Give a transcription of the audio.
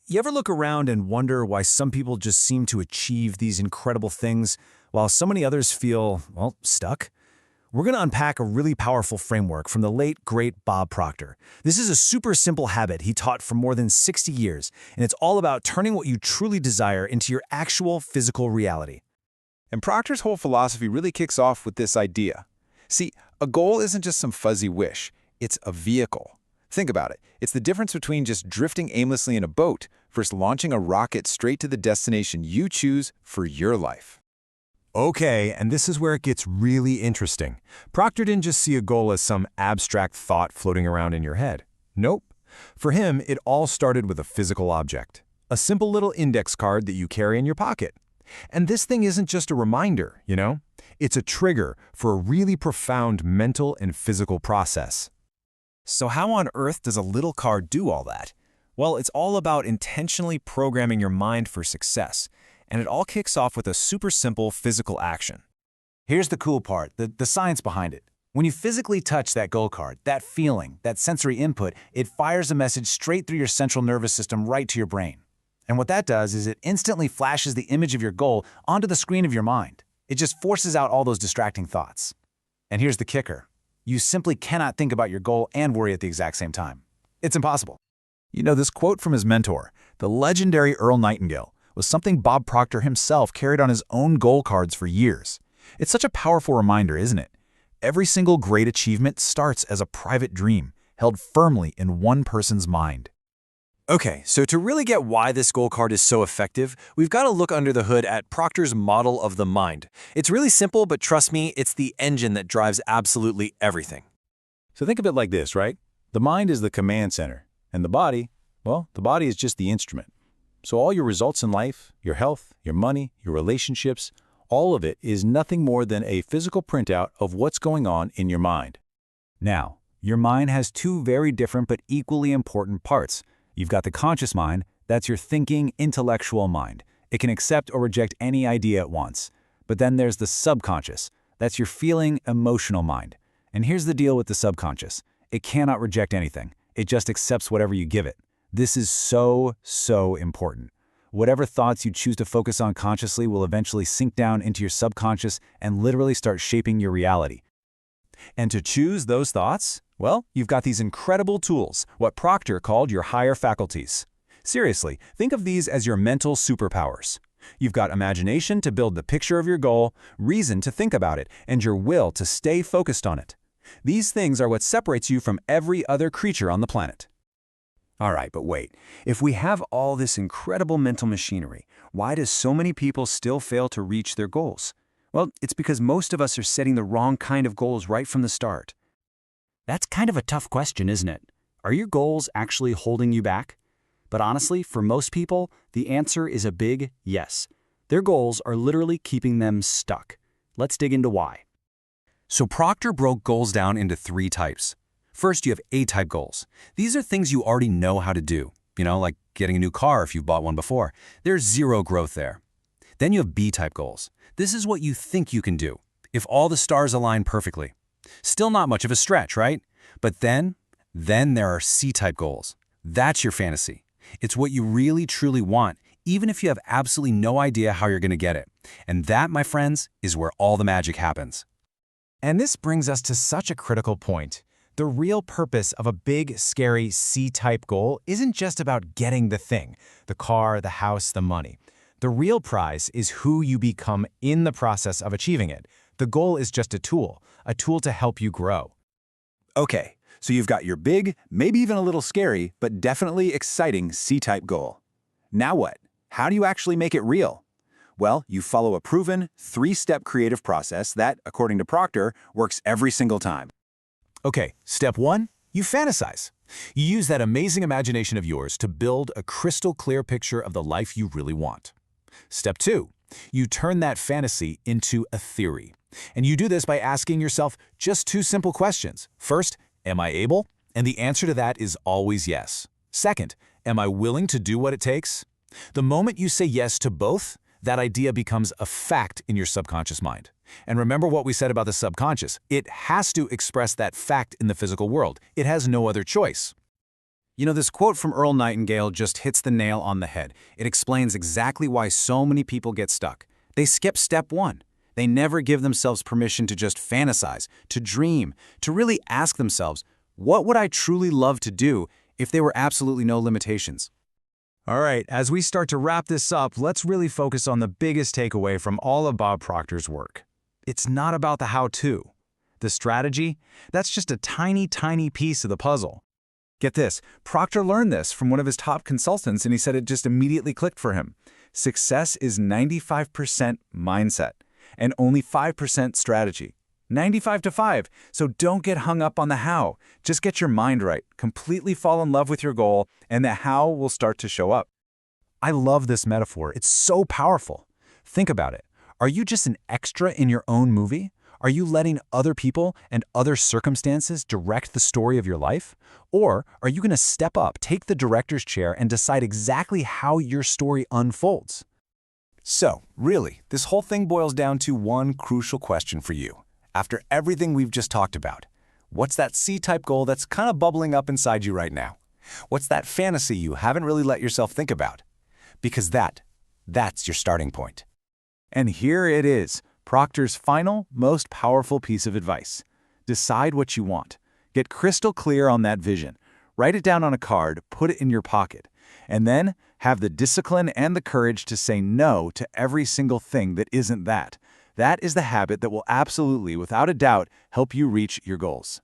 You ever look around and wonder why some people just seem to achieve these incredible things while so many others feel, well, stuck? We're going to unpack a really powerful framework from the late, great Bob Proctor. This is a super simple habit he taught for more than 60 years, and it's all about turning what you truly desire into your actual physical reality. And Proctor's whole philosophy really kicks off with this idea. See, a goal isn't just some fuzzy wish, it's a vehicle. Think about it. It's the difference between just drifting aimlessly in a boat versus launching a rocket straight to the destination you choose for your life. Okay, and this is where it gets really interesting. Proctor didn't just see a goal as some abstract thought floating around in your head. Nope. For him, it all started with a physical object, a simple little index card that you carry in your pocket. And this thing isn't just a reminder, you know? It's a trigger for a really profound mental and physical process. So how on earth does a little card do all that? Well, it's all about intentionally programming your mind for success, and it all kicks off with a super simple physical action. Here's the cool part, the science behind it. When you physically touch that goal card, that feeling, that sensory input, it fires a message straight through your central nervous system right to your brain. And what that does is it instantly flashes the image of your goal onto the screen of your mind. It just forces out all those distracting thoughts. And here's the kicker. You simply cannot think about your goal and worry at the exact same time. It's impossible. You know, this quote from his mentor, the legendary Earl Nightingale, was something Bob Proctor himself carried on his own goal cards for years. It's such a powerful reminder, isn't it? Every single great achievement starts as a private dream, held firmly in one person's mind. Okay, so to really get why this goal card is so effective, we've got to look under the hood at Proctor's model of the mind. It's really simple, but trust me, it's the engine that drives absolutely everything. So think of it like this, right? The mind is the command center, and the body, well, the body is just the instrument. So all your results in life, your health, your money, your relationships, all of it is nothing more than a physical printout of what's going on in your mind. Now, your mind has two very different but equally important parts. You've got the conscious mind, that's your thinking, intellectual mind. It can accept or reject any idea at once. But then there's the subconscious, that's your feeling, emotional mind. And here's the deal with the subconscious. It cannot reject anything. It just accepts whatever you give it. This is so important. Whatever thoughts you choose to focus on consciously will eventually sink down into your subconscious and literally start shaping your reality. And to choose those thoughts, well, you've got these incredible tools, what Proctor called your higher faculties. Seriously, think of these as your mental superpowers. You've got imagination to build the picture of your goal, reason to think about it, and your will to stay focused on it. These things are what separates you from every other creature on the planet. All right, but wait. If we have all this incredible mental machinery, why do so many people still fail to reach their goals? Well, it's because most of us are setting the wrong kind of goals right from the start. That's kind of a tough question, isn't it? Are your goals actually holding you back? But honestly, for most people, the answer is a big yes. Their goals are literally keeping them stuck. Let's dig into why. So Proctor broke goals down into 3 types. First, you have A-type goals. These are things you already know how to do, like getting a new car if you've bought one before. There's zero growth there. Then you have B-type goals. This is what you think you can do, if all the stars align perfectly. Still not much of a stretch, right? But then there are C-type goals. That's your fantasy. It's what you really truly want, even if you have absolutely no idea how you're going to get it. And that, my friends, is where all the magic happens. And this brings us to such a critical point. The real purpose of a big, scary C-type goal isn't just about getting the thing, the car, the house, the money. The real prize is who you become in the process of achieving it. The goal is just a tool to help you grow. Okay, so you've got your big, maybe even a little scary, but definitely exciting C-type goal. Now what? How do you actually make it real? Well, you follow a proven, 3-step creative process that, according to Proctor, works every single time. Okay, step 1, you fantasize. You use that amazing imagination of yours to build a crystal clear picture of the life you really want. Step 2, you turn that fantasy into a theory. And you do this by asking yourself just 2 simple questions. First, am I able? And the answer to that is always yes. Second, am I willing to do what it takes? The moment you say yes to both, that idea becomes a fact in your subconscious mind. And remember what we said about the subconscious. It has to express that fact in the physical world. It has no other choice. You know, this quote from Earl Nightingale just hits the nail on the head. It explains exactly why so many people get stuck. They skip step one. They never give themselves permission to just fantasize, to dream, to really ask themselves, what would I truly love to do if there were absolutely no limitations? All right, as we start to wrap this up, let's really focus on the biggest takeaway from all of Bob Proctor's work. It's not about the how-to. The strategy, that's just a tiny, tiny piece of the puzzle. Get this, Proctor learned this from one of his top consultants, and he said it just immediately clicked for him. Success is 95% mindset and only 5% strategy. 95 to 5, so don't get hung up on the how. Just get your mind right, completely fall in love with your goal, and the how will start to show up. I love this metaphor. It's so powerful. Think about it. Are you just an extra in your own movie? Are you letting other people and other circumstances direct the story of your life? Or are you going to step up, take the director's chair, and decide exactly how your story unfolds? So, really, this whole thing boils down to one crucial question for you. After everything we've just talked about, what's that C-type goal that's kind of bubbling up inside you right now? What's that fantasy you haven't really let yourself think about? Because that's your starting point. And here it is, Proctor's final, most powerful piece of advice. Decide what you want. Get crystal clear on that vision. Write it down on a card, put it in your pocket, and then have the discipline and the courage to say no to every single thing that isn't that. That is the habit that will absolutely, without a doubt, help you reach your goals.